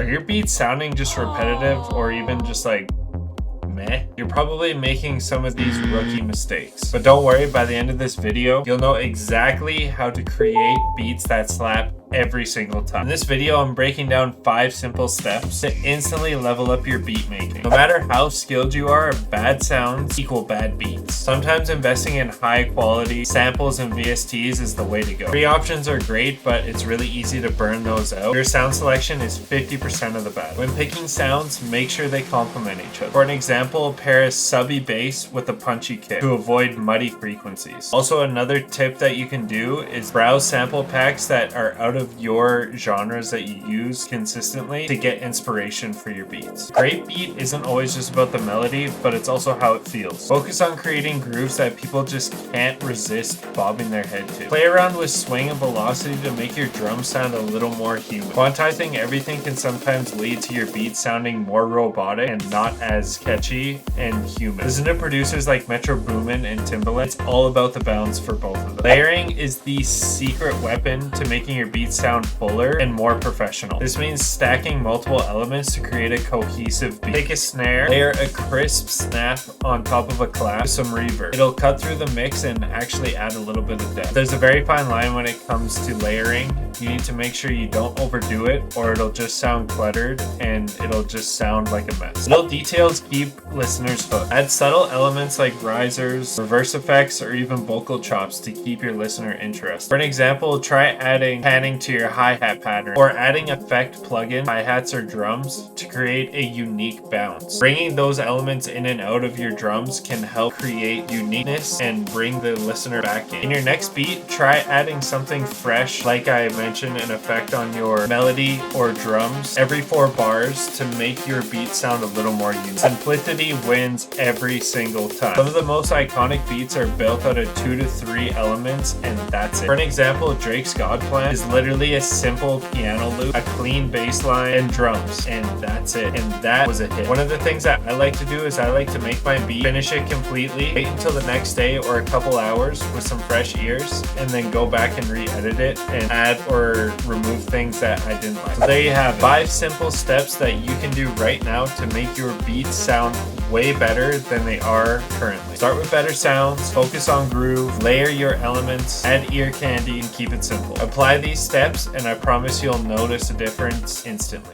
Are your beats sounding just repetitive or even just like meh? You're probably making some of these rookie mistakes. But don't worry, by the end of this video, you'll know exactly how to create beats that slap every single time. In this video, I'm breaking down 5 simple steps to instantly level up your beat making. No matter how skilled you are, bad sounds equal bad beats. Sometimes investing in high quality samples and VSTs is the way to go. Free options are great, but it's really easy to burn those out. Your sound selection is 50% of the battle. When picking sounds, make sure they complement each other. For an example, pair a subby bass with a punchy kick to avoid muddy frequencies. Also, another tip that you can do is browse sample packs that are out of your genres that you use consistently to get inspiration for your beats. Great beat isn't always just about the melody, but it's also how it feels. Focus on creating grooves that people just can't resist bobbing their head to. Play around with swing and velocity to make your drums sound a little more human. Quantizing everything can sometimes lead to your beat sounding more robotic and not as catchy and human. Listen to producers like Metro Boomin and Timbaland. It's all about the balance for both of them. Layering is the secret weapon to making your beats sound fuller and more professional. This means stacking multiple elements to create a cohesive beat. Take a snare, layer a crisp snap on top of a clap with some reverb. It'll cut through the mix and actually add a little bit of depth. There's a very fine line when it comes to layering. You need to make sure you don't overdo it or it'll just sound cluttered and it'll just sound like a mess. Little details keep listeners hooked. Add subtle elements like risers, reverse effects, or even vocal chops to keep your listener interested. For an example, try adding panning to your hi-hat pattern or adding effect plugin hi-hats or drums to create a unique bounce. Bringing those elements in and out of your drums can help create uniqueness and bring the listener back in. In your next beat, try adding something fresh, like I mentioned, an effect on your melody or drums every 4 bars to make your beat sound a little more unique. Simplicity wins every single time. Some of the most iconic beats are built out of 2 to 3 elements, and that's it. For an example, Drake's God Plan is literally a simple piano loop, a clean bass line, and drums, and that's it. And that was a hit. One of the things that I like to do is I like to make my beat, finish it completely, wait until the next day or a couple hours with some fresh ears, and then go back and re-edit it and add or remove things that I didn't like. So there you have 5 simple steps that you can do right now to make your beats sound way better than they are currently. Start with better sounds, focus on groove, layer your elements, add ear candy, and keep it simple. Apply these steps and I promise you'll notice a difference instantly.